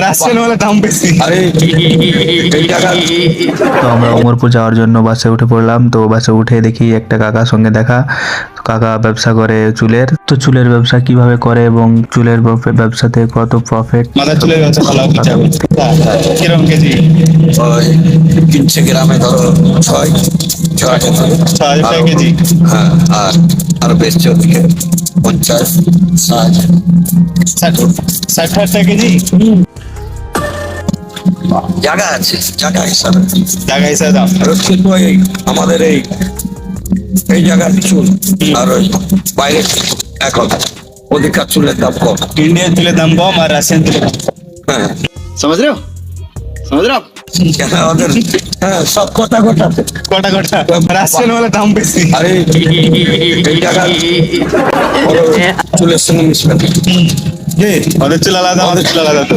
Russian বলে দাম বেশি। আরে এই টাকা তো আমরা অমরপুর যাওয়ার জন্য বাসে উঠে পড়লাম। তো বাসে উঠে দেখি একটা কাকার সঙ্গে দেখা। তো কাকা ব্যবসা করে চুলের। তো চুলের ব্যবসা কিভাবে করে এবং চুলের ব্যবসাতে কত প্রফিট। মাথা চুলের ব্যবসা ভালো কিরকম কেজি? ওই কিনছে গ্রামে ধরো 6,000 6,000 টাকা কেজি। হ্যাঁ, আর বেচছে ওদিকে 50, 60। 60 টাকা কেজি। জায়গা আছে, জায়গা হিসাবে জায়গা হিসাবে দাম। আর হচ্ছে তো আমাদের এই জায়গার চুল আর ওই বাইরের চুল এখন ওদিককার চুলের দাম কম। इंडियन চুলের দাম কম আর রাশিয়ান চুলের দাম। হ্যাঁ, समझ रहे हो? समझ रहे हो आप? কেন আমাদের হ্যাঁ সব কথা কোটা রাশিয়ান বলে দাম বেশি। আরে এই জায়গা চুলের সঙ্গে মিশবে না। ওদের চুল আলাদা, আমাদের চুল আলাদা তো।